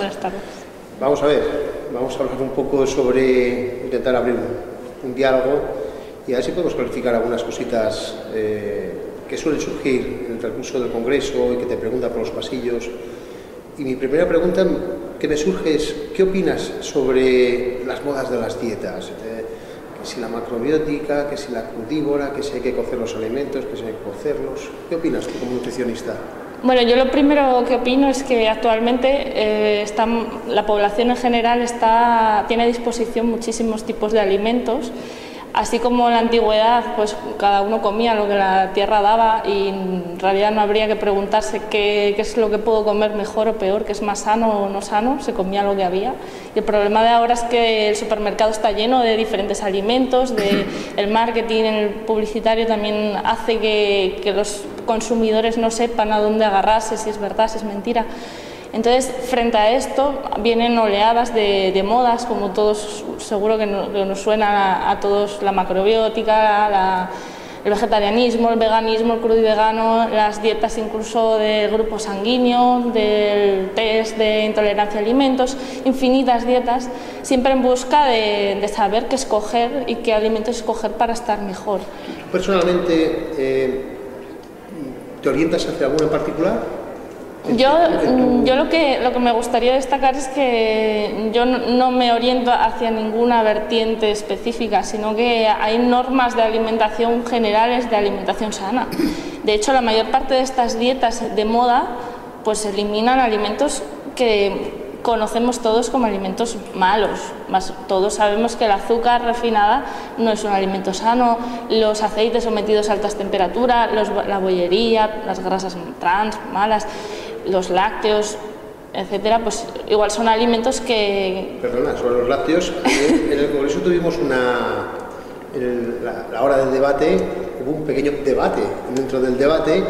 Buenas tardes. Vamos a ver, vamos a hablar un poco sobre intentar abrir un diálogo y a ver si podemos clarificar algunas cositas que suelen surgir en el transcurso del Congreso y que te preguntan por los pasillos. Y mi primera pregunta que me surge es, ¿qué opinas sobre las modas de las dietas? Que si la macrobiótica, que si la crudívora, que si hay que cocer los alimentos, que si hay que cocerlos. ¿Qué opinas tú como nutricionista? Bueno, yo lo primero que opino es que actualmente la población en general tiene a disposición muchísimos tipos de alimentos. Así como en la antigüedad, pues cada uno comía lo que la tierra daba y en realidad no habría que preguntarse qué es lo que puedo comer mejor o peor, qué es más sano o no sano, se comía lo que había. Y el problema de ahora es que el supermercado está lleno de diferentes alimentos, el marketing, el publicitario también hace que los consumidores no sepan a dónde agarrarse, si es verdad, si es mentira. Entonces, frente a esto, vienen oleadas de modas, como todos, seguro que nos suena a todos, la macrobiótica, el vegetarianismo, el veganismo, el crudo y vegano, las dietas incluso del grupo sanguíneo, del test de intolerancia a alimentos, infinitas dietas, siempre en busca de saber qué escoger y qué alimentos escoger para estar mejor. Personalmente, ¿te orientas hacia alguno en particular? Yo lo que me gustaría destacar es que yo no me oriento hacia ninguna vertiente específica, sino que hay normas de alimentación generales, de alimentación sana. De hecho, la mayor parte de estas dietas de moda pues eliminan alimentos que conocemos todos como alimentos malos. Todos sabemos que el azúcar refinada no es un alimento sano, los aceites sometidos a altas temperaturas, la bollería, las grasas trans malas, los lácteos, etcétera, pues igual son alimentos que... Perdona, sobre los lácteos, en el Congreso tuvimos la hora del debate, hubo un pequeño debate dentro del debate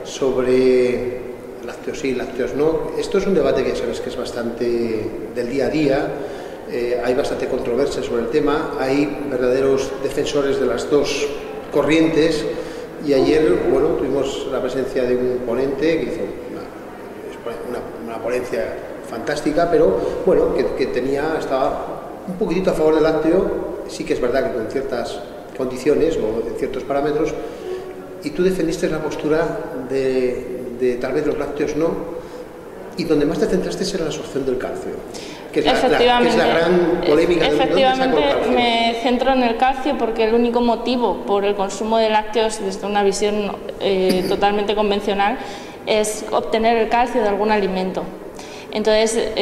sobre lácteos sí, lácteos no. Esto es un debate que sabes que es bastante del día a día, hay bastante controversia sobre el tema, hay verdaderos defensores de las dos corrientes y ayer, bueno, tuvimos la presencia de un ponente que hizo una ponencia fantástica, pero bueno, que estaba un poquitito a favor del lácteo, sí que es verdad que con ciertas condiciones o en ciertos parámetros, y tú defendiste la postura de tal vez los lácteos no, y donde más te centraste era la absorción del calcio, que es la gran polémica. Efectivamente, me centro en el calcio porque el único motivo por el consumo de lácteos desde una visión totalmente convencional es obtener el calcio de algún alimento. Entonces,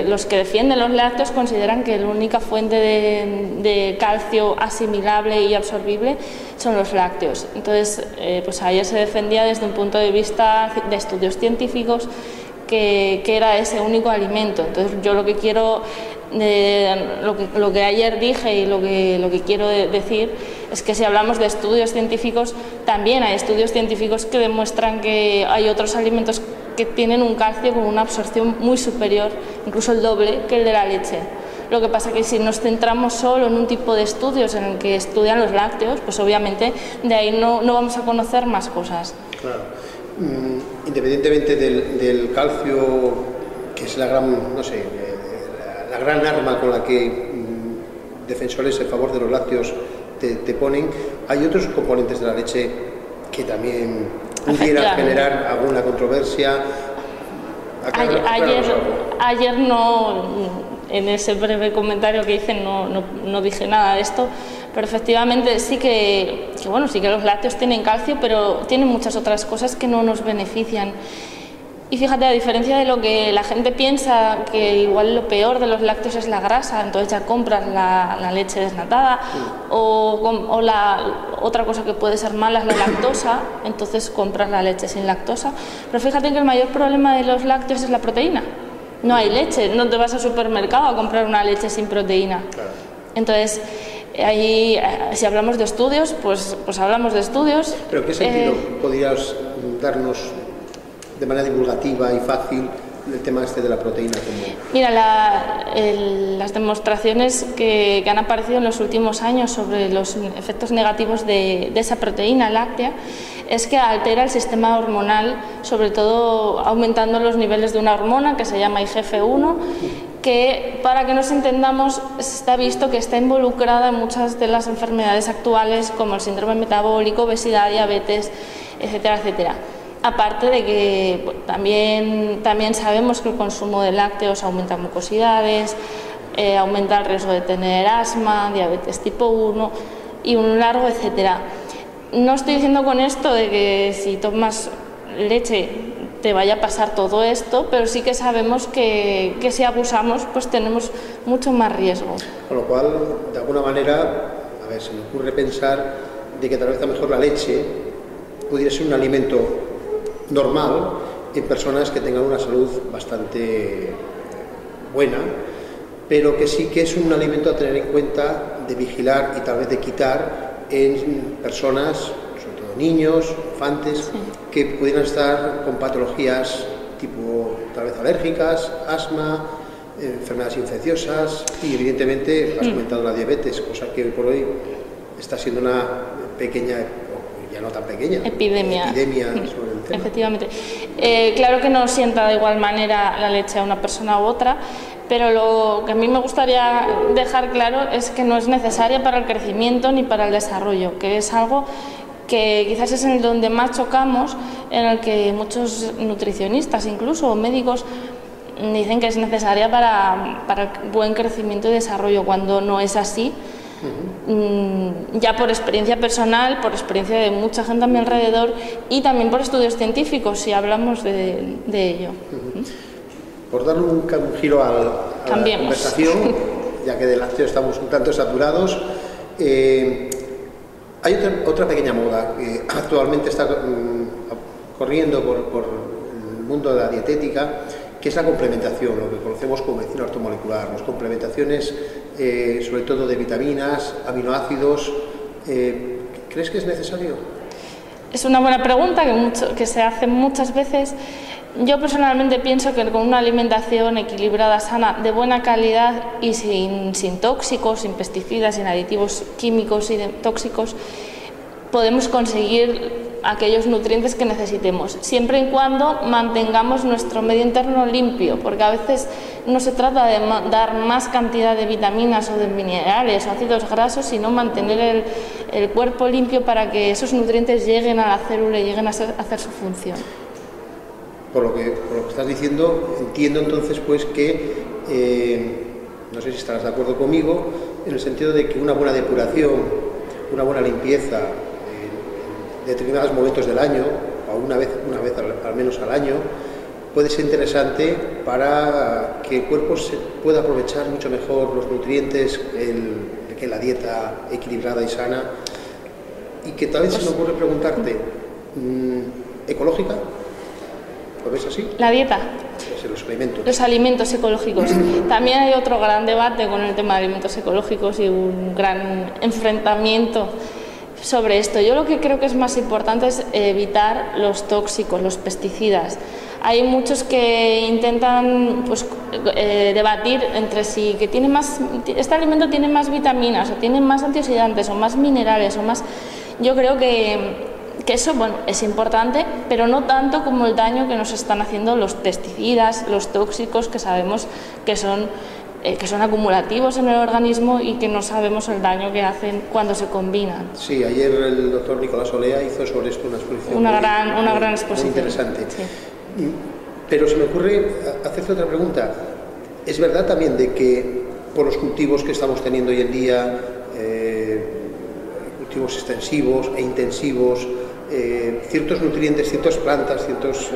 los que defienden los lácteos consideran que la única fuente de calcio asimilable y absorbible son los lácteos. Entonces, pues ayer se defendía desde un punto de vista de estudios científicos que era ese único alimento. Entonces, yo lo que quiero, lo que ayer dije y lo que quiero decir es que si hablamos de estudios científicos, también hay estudios científicos que demuestran que hay otros alimentos que tienen un calcio con una absorción muy superior, incluso el doble que el de la leche. Lo que pasa es que si nos centramos solo en un tipo de estudios en el que estudian los lácteos, pues obviamente de ahí no vamos a conocer más cosas. Claro. Independientemente del calcio, que es la gran, no sé, la gran arma con la que defensores en favor de los lácteos te ponen, hay otros componentes de la leche que también pudieran generar alguna controversia. Ayer no, en ese breve comentario que hice no dije nada de esto, pero efectivamente sí que los lácteos tienen calcio, pero tienen muchas otras cosas que no nos benefician. Y fíjate, a diferencia de lo que la gente piensa, que igual lo peor de los lácteos es la grasa, entonces ya compras la leche desnatada, o la otra cosa que puede ser mala es la lactosa, entonces compras la leche sin lactosa. Pero fíjate que el mayor problema de los lácteos es la proteína. No hay leche, no te vas al supermercado a comprar una leche sin proteína. Claro. Entonces, ahí, si hablamos de estudios, pues hablamos de estudios. ¿Pero qué sentido podrías darnos de manera divulgativa y fácil el tema de la proteína? Mira, las demostraciones que han aparecido en los últimos años sobre los efectos negativos de esa proteína láctea es que altera el sistema hormonal, sobre todo aumentando los niveles de una hormona que se llama IGF-1, que, para que nos entendamos, está visto que está involucrada en muchas de las enfermedades actuales, como el síndrome metabólico, obesidad, diabetes, etcétera, etcétera. Aparte de que también sabemos que el consumo de lácteos aumenta mucosidades, aumenta el riesgo de tener asma, diabetes tipo 1 y un largo etcétera. No estoy diciendo con esto de que si tomas leche te vaya a pasar todo esto, pero sí que sabemos que si abusamos pues tenemos mucho más riesgo. Con lo cual, de alguna manera, a ver, se me ocurre pensar de que tal vez a lo mejor la leche pudiera ser un alimento normal en personas que tengan una salud bastante buena, pero que sí que es un alimento a tener en cuenta, de vigilar y tal vez de quitar en personas, sobre todo niños, infantes, sí, que pudieran estar con patologías tipo tal vez alérgicas, asma, enfermedades infecciosas y evidentemente has comentado la diabetes, cosa que hoy por hoy está siendo una pequeña, ya no tan pequeña, epidemia sobre el tema. Efectivamente. Claro que no sienta de igual manera la leche a una persona u otra, pero lo que a mí me gustaría dejar claro es que no es necesaria para el crecimiento ni para el desarrollo, que es algo que quizás es en donde más chocamos, en el que muchos nutricionistas, incluso médicos, dicen que es necesaria para el buen crecimiento y desarrollo, cuando no es así. Ya por experiencia personal, por experiencia de mucha gente a mi alrededor y también por estudios científicos, si hablamos de ello. Por darle un giro a la conversación, ya que de lácteos estamos un tanto saturados, hay otra pequeña moda que actualmente está corriendo por el mundo de la dietética, que es la complementación, lo que conocemos como medicina ortomolecular, las complementaciones sobre todo de vitaminas, aminoácidos. ¿Crees que es necesario? Es una buena pregunta que se hace muchas veces. Yo personalmente pienso que con una alimentación equilibrada, sana, de buena calidad y sin tóxicos, sin pesticidas, sin aditivos químicos y tóxicos, podemos conseguir aquellos nutrientes que necesitemos, siempre y cuando mantengamos nuestro medio interno limpio, porque a veces no se trata de dar más cantidad de vitaminas o de minerales o ácidos grasos, sino mantener el cuerpo limpio para que esos nutrientes lleguen a la célula y lleguen a hacer su función. Por lo que estás diciendo, entiendo entonces pues que, no sé si estarás de acuerdo conmigo, en el sentido de que una buena depuración, una buena limpieza en determinados momentos del año, o una vez al menos al año, puede ser interesante para que el cuerpo se pueda aprovechar mucho mejor los nutrientes que la dieta equilibrada y sana, y que tal vez se me ocurre preguntarte, ¿ecológica? ¿Lo ves así? La dieta. Los alimentos. Los alimentos ecológicos. También hay otro gran debate con el tema de alimentos ecológicos y un gran enfrentamiento sobre esto. Yo lo que creo que es más importante es evitar los tóxicos, los pesticidas. Hay muchos que intentan debatir entre sí, que este alimento tiene más vitaminas, o tiene más antioxidantes, o más minerales, o más... Yo creo que eso, bueno, es importante, pero no tanto como el daño que nos están haciendo los pesticidas, los tóxicos, que sabemos que son acumulativos en el organismo y que no sabemos el daño que hacen cuando se combinan. Sí, ayer el doctor Nicolás Olea hizo sobre esto una exposición. Una gran exposición. Muy interesante. Sí. Pero se me ocurre hacerte otra pregunta. ¿Es verdad también de que por los cultivos que estamos teniendo hoy en día, cultivos extensivos e intensivos, ciertos nutrientes, ciertas plantas, ciertos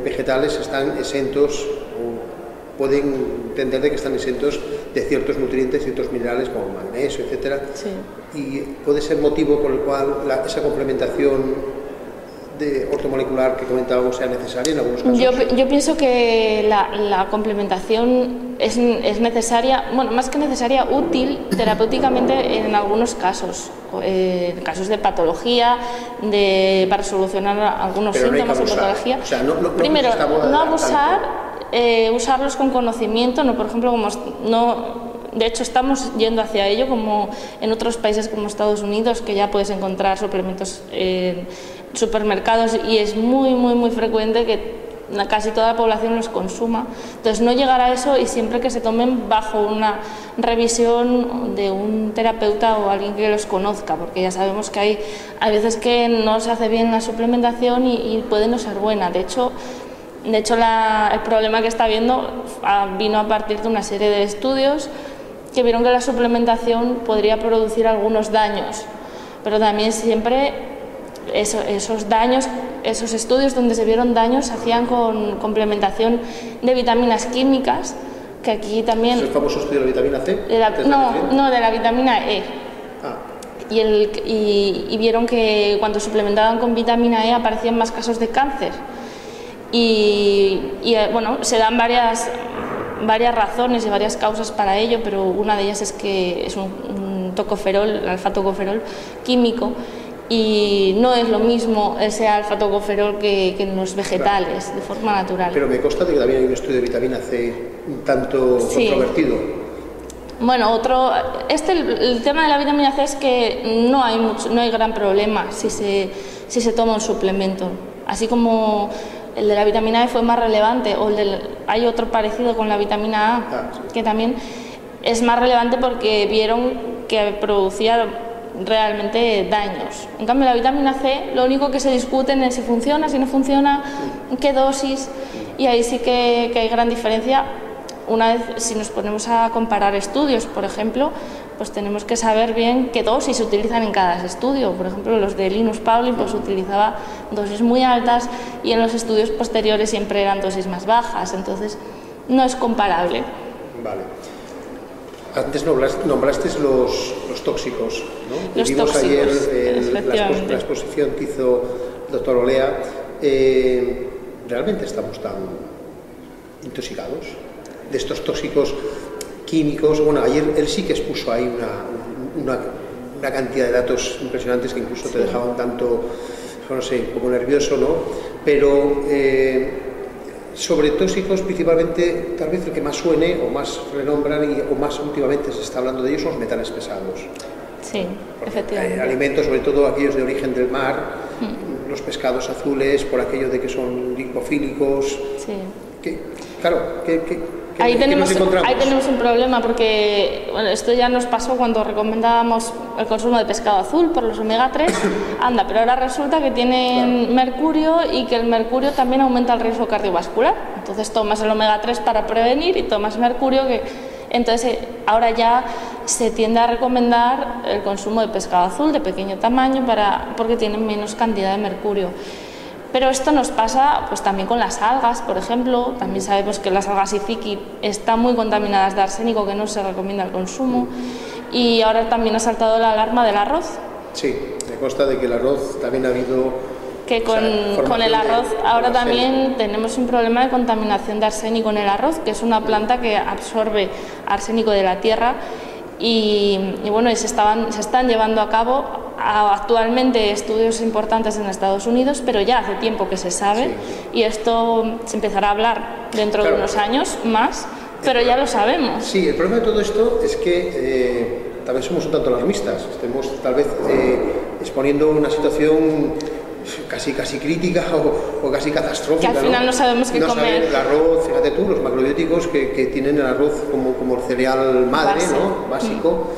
vegetales están exentos o pueden entender de que están exentos de ciertos nutrientes, ciertos minerales como magnesio, etcétera? Sí. Y puede ser motivo por el cual esa complementación ortomolecular que comentábamos sea necesaria en algunos casos. Yo pienso que la complementación es necesaria, bueno, más que necesaria, útil terapéuticamente en algunos casos, en casos de patología, para solucionar algunos síntomas de patología. O sea, primero, no abusar, usarlos con conocimiento, no, por ejemplo, de hecho estamos yendo hacia ello, como en otros países como Estados Unidos, que ya puedes encontrar suplementos supermercados y es muy frecuente que casi toda la población los consuma. Entonces no llegar a eso y siempre que se tomen bajo una revisión de un terapeuta o alguien que los conozca, porque ya sabemos que hay veces que no se hace bien la suplementación y puede no ser buena. De hecho el problema que está habiendo vino a partir de una serie de estudios que vieron que la suplementación podría producir algunos daños, pero también siempre esos daños, esos estudios donde se vieron daños se hacían con complementación de vitaminas químicas, que aquí también... ¿Es el famoso estudio de la vitamina C? No, de la vitamina E. Ah. Y vieron que cuando suplementaban con vitamina E aparecían más casos de cáncer. Y bueno, se dan varias razones y varias causas para ello, pero una de ellas es que es un tocoferol, alfa-tocoferol químico, y no es lo mismo ese alfa-tocoferol que en los vegetales, claro, de forma natural. Pero me consta que también hay un estudio de vitamina C un tanto controvertido. Bueno, el tema de la vitamina C es que no hay gran problema si se toma un suplemento, así como el de la vitamina E fue más relevante, o hay otro parecido con la vitamina A, que también es más relevante porque vieron que producía realmente daños. En cambio la vitamina C lo único que se discuten es si funciona, si no funciona, en qué dosis, y ahí sí que hay gran diferencia. Una vez, si nos ponemos a comparar estudios, por ejemplo, pues tenemos que saber bien qué dosis se utilizan en cada estudio. Por ejemplo, los de Linus Pauling pues utilizaba dosis muy altas y en los estudios posteriores siempre eran dosis más bajas, entonces no es comparable. Vale. Antes nombraste los tóxicos, ¿no? Los vimos tóxicos, ayer la exposición que hizo el doctor Olea. ¿Realmente estamos tan intoxicados de estos tóxicos químicos? Bueno, ayer él sí que expuso ahí una cantidad de datos impresionantes que incluso te dejaban tanto, no sé, un poco nervioso, ¿no? Pero sobre tóxicos, principalmente, tal vez el que más suene o más renombran o más últimamente se está hablando de ellos son los metales pesados. Sí, efectivamente. Alimentos, sobre todo aquellos de origen del mar, los pescados azules, por aquello de que son lipofílicos. Sí. Ahí tenemos un problema porque bueno, esto ya nos pasó cuando recomendábamos el consumo de pescado azul por los omega 3, pero ahora resulta que tienen mercurio y que el mercurio también aumenta el riesgo cardiovascular. Entonces tomas el omega 3 para prevenir y tomas mercurio, entonces ahora ya se tiende a recomendar el consumo de pescado azul de pequeño tamaño porque tienen menos cantidad de mercurio. Pero esto nos pasa pues también con las algas, por ejemplo. También sabemos que las algas Iziki están muy contaminadas de arsénico, que no se recomienda el consumo. Y ahora también ha saltado la alarma del arroz. Sí, me consta de que el arroz también ha habido... Que con el arroz ahora también tenemos un problema de contaminación de arsénico en el arroz, que es una planta que absorbe arsénico de la tierra. Y bueno, se están llevando a cabo actualmente estudios importantes en Estados Unidos, pero ya hace tiempo que se sabe, y esto se empezará a hablar dentro de unos años más, pero ya lo sabemos. Sí, el problema de todo esto es que tal vez somos un tanto alarmistas, estemos tal vez exponiendo una situación casi crítica o casi catastrófica. Que al final no sabemos qué comer. El arroz, fíjate tú, los macrobióticos que tienen el arroz como el cereal madre, ¿no? Básico.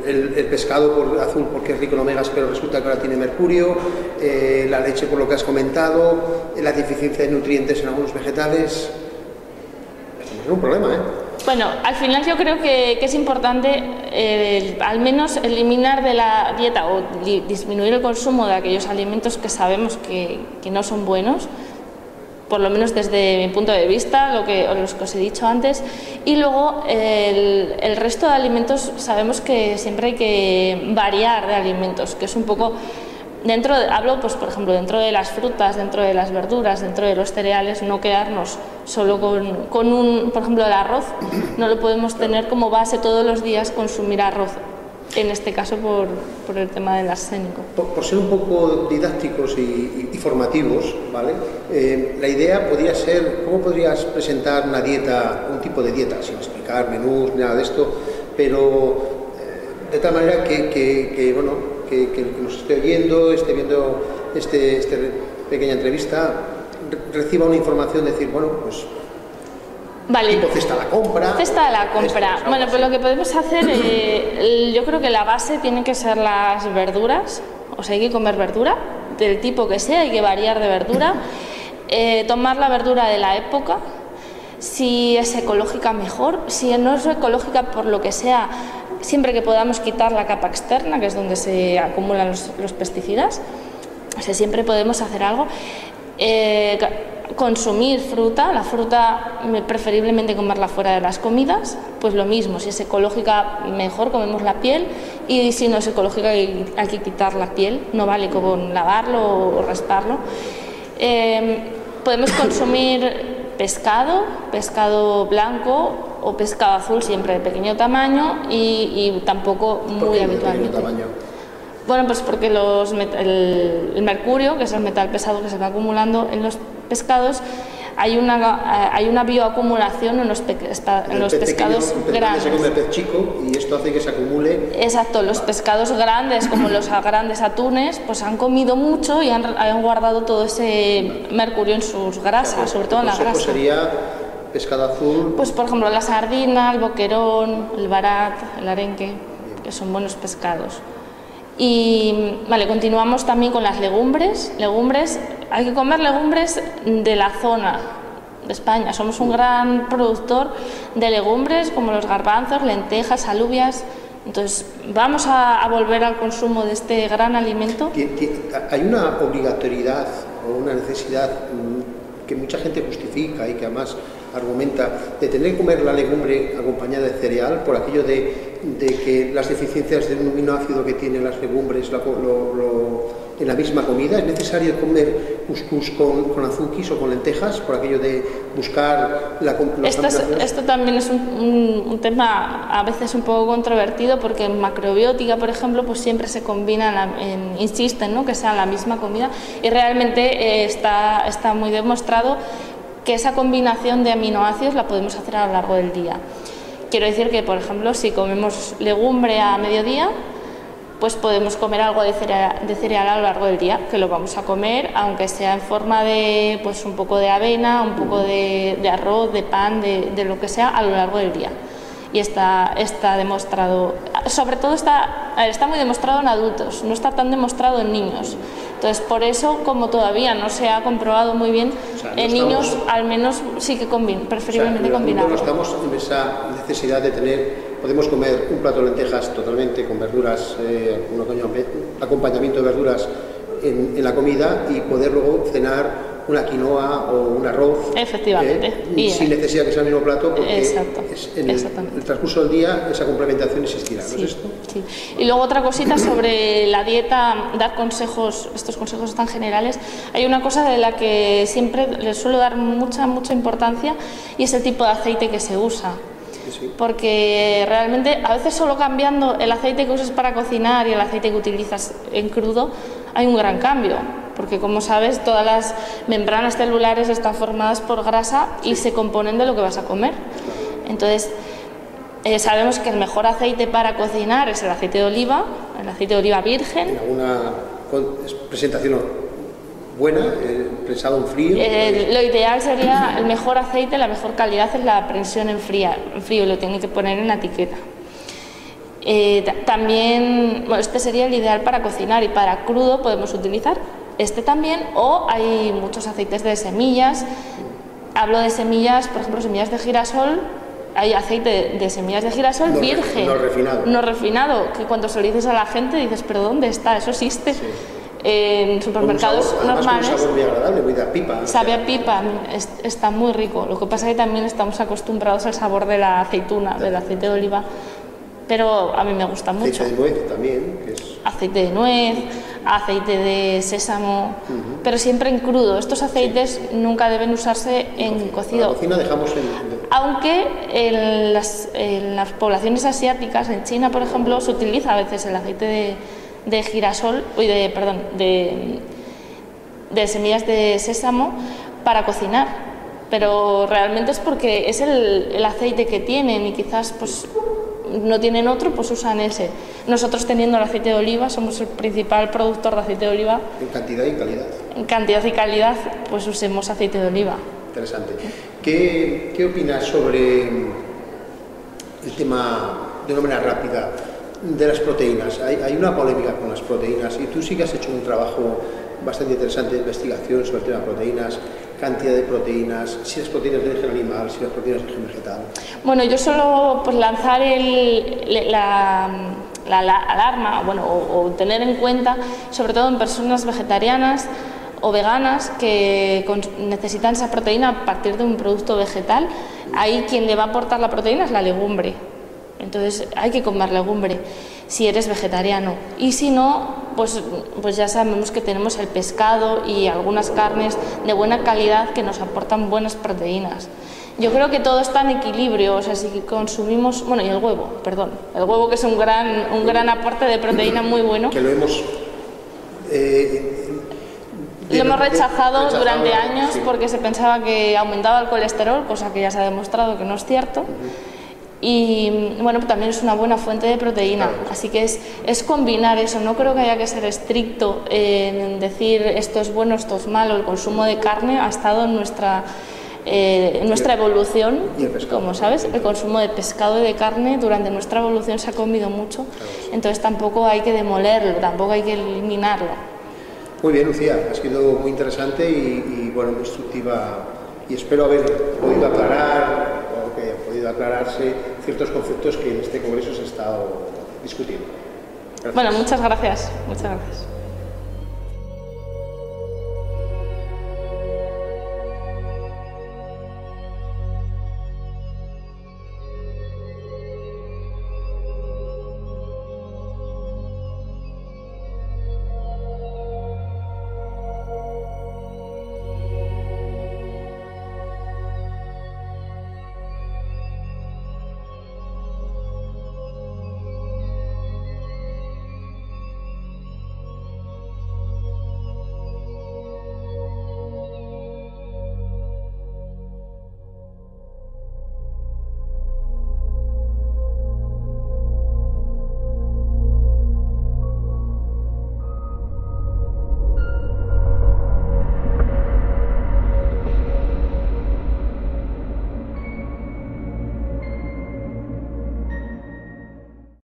El pescado azul porque es rico en omegas, pero resulta que ahora tiene mercurio, la leche por lo que has comentado, la deficiencia de nutrientes en algunos vegetales. Es un problema, ¿eh? Bueno, al final yo creo que es importante al menos eliminar de la dieta o disminuir el consumo de aquellos alimentos que sabemos que no son buenos, por lo menos desde mi punto de vista, los que os he dicho antes, y luego el resto de alimentos sabemos que siempre hay que variar de alimentos, que es un poco, hablo pues por ejemplo dentro de las frutas, dentro de las verduras, dentro de los cereales, no quedarnos solo con por ejemplo el arroz, no lo podemos tener como base todos los días consumir arroz. En este caso por el tema del arsénico. Por ser un poco didácticos y formativos, ¿vale? La idea podría ser, ¿cómo podrías presentar una dieta, un tipo de dieta, sin explicar menús, nada de esto, pero de tal manera que bueno, que nos esté oyendo, esté viendo esta pequeña entrevista, reciba una información, decir, bueno, pues... Vale. Tipo cesta de la compra. Cesta de la compra. Bueno, pues lo que podemos hacer, yo creo que la base tiene que ser las verduras, o sea, hay que comer verdura, del tipo que sea, hay que variar de verdura, tomar la verdura de la época, si es ecológica mejor, si no es ecológica por lo que sea, siempre que podamos quitar la capa externa, que es donde se acumulan los pesticidas, o sea, siempre podemos hacer algo. Consumir fruta, la fruta preferiblemente comerla fuera de las comidas, pues lo mismo, si es ecológica mejor, comemos la piel, y si no es ecológica hay que quitar la piel, no vale con lavarlo o rasparlo. Podemos consumir pescado blanco o pescado azul, siempre de pequeño tamaño y tampoco muy habitualmente. Bueno, pues porque el mercurio, que es el metal pesado que se va acumulando en los pescados, hay una bioacumulación en los pescados grandes. Se come el pez chico y esto hace que se acumule. Exacto, los pescados grandes, como los grandes atunes, pues han comido mucho y han guardado todo ese mercurio en sus grasas, sobre todo en la grasa. Sería pescado azul. Pues por ejemplo la sardina, el boquerón, el barat, el arenque, que son buenos pescados. Y vale, continuamos también con las legumbres. Hay que comer legumbres de la zona de España. Somos un gran productor de legumbres como los garbanzos, lentejas, alubias. Entonces vamos a volver al consumo de este gran alimento. Hay una obligatoriedad o una necesidad que mucha gente justifica y que además argumenta de tener que comer la legumbre acompañada de cereal por aquello de que las deficiencias de un aminoácido que tienen las legumbres en la misma comida. ¿Es necesario comer cuscús con azúquis o con lentejas por aquello de buscar la Esto también es un tema a veces un poco controvertido, porque en macrobiótica, por ejemplo, pues siempre se combinan, insisten, ¿no?, que sea la misma comida, y realmente está muy demostrado que esa combinación de aminoácidos la podemos hacer a lo largo del día. Quiero decir que, por ejemplo, si comemos legumbre a mediodía, pues podemos comer algo de cereal a lo largo del día, que lo vamos a comer, aunque sea en forma de pues un poco de avena, un poco de arroz, de pan, de lo que sea, a lo largo del día. Y está demostrado, sobre todo está muy demostrado en adultos, no está tan demostrado en niños. Entonces, por eso, como todavía no se ha comprobado muy bien, en niños al menos sí que preferiblemente combinado. No estamos en esa necesidad de podemos comer un plato de lentejas totalmente con verduras, un acompañamiento de verduras en la comida, y poder luego cenar una quinoa o un arroz. Efectivamente. Sin necesidad que sea el mismo plato, porque en el transcurso del día esa complementación existirá. Sí, ¿no es esto? Sí. Y luego otra cosita sobre la dieta, dar consejos, estos consejos tan generales. Hay una cosa de la que siempre les suelo dar mucha importancia, y es el tipo de aceite que se usa. Sí. Porque realmente a veces solo cambiando el aceite que usas para cocinar y el aceite que utilizas en crudo hay un gran cambio, porque como sabes todas las membranas celulares están formadas por grasa y se componen de lo que vas a comer. Entonces sabemos que el mejor aceite para cocinar es el aceite de oliva virgen. En alguna presentación buena, prensado en frío. Lo ideal sería, el mejor aceite, la mejor calidad es la prensión en frío, lo tienen que poner en la etiqueta. También, bueno, este sería el ideal para cocinar, y para crudo podemos utilizar este también, o hay muchos aceites de semillas. Hablo de semillas, por ejemplo, semillas de girasol. Hay aceite de semillas de girasol virgen, no refinado, que cuando se lo dices a la gente dices, pero ¿dónde está? Eso existe. Sí. En supermercados normales. Un sabor muy agradable, muy de pipa. Sabe a pipa, está muy rico. Lo que pasa es que también estamos acostumbrados al sabor de la aceituna, del aceite de oliva, pero a mí me gusta mucho. Aceite de nuez también, que es... Aceite de nuez, aceite de sésamo, pero siempre en crudo. Estos aceites nunca deben usarse en cocido. En la cocina dejamos Aunque en las poblaciones asiáticas, en China por ejemplo, se utiliza a veces el aceite de girasol, de semillas de sésamo para cocinar, pero realmente es porque es el aceite que tienen, y quizás pues no tienen otro, pues usan ese. Nosotros, teniendo el aceite de oliva, somos el principal productor de aceite de oliva. En cantidad y calidad. En cantidad y calidad, pues usemos aceite de oliva. Interesante. ¿Qué opinas sobre el tema, de una manera rápida, de las proteínas? Hay una polémica con las proteínas y tú sí que has hecho un trabajo bastante interesante de investigación sobre el tema de proteínas, cantidad de proteínas, si las proteínas de origen animal, si las proteínas de origen vegetal. Bueno, yo solo pues lanzar la alarma, bueno, o tener en cuenta, sobre todo en personas vegetarianas o veganas que necesitan esa proteína a partir de un producto vegetal. Ahí quien le va a aportar la proteína es la legumbre. Entonces hay que comer legumbre si eres vegetariano, y si no, pues ya sabemos que tenemos el pescado y algunas carnes de buena calidad que nos aportan buenas proteínas. Yo creo que todo está en equilibrio, o sea, si consumimos, bueno, y el huevo, perdón, el huevo, que es un gran aporte de proteína muy bueno. Que lo hemos rechazado durante años, sí, porque se pensaba que aumentaba el colesterol, cosa que ya se ha demostrado que no es cierto. Y bueno, también es una buena fuente de proteína, así que es combinar eso. No creo que haya que ser estricto en decir esto es bueno, esto es malo. El consumo de carne ha estado en nuestra evolución, como sabes, el consumo de pescado y de carne durante nuestra evolución se ha comido mucho, entonces tampoco hay que demolerlo, tampoco hay que eliminarlo. Muy bien, Lucía, ha sido muy interesante y bueno, muy instructiva, y espero haber podido aclarar, o que haya podido aclararse ciertos conceptos que en este congreso se ha estado discutiendo. Gracias. Bueno, muchas gracias.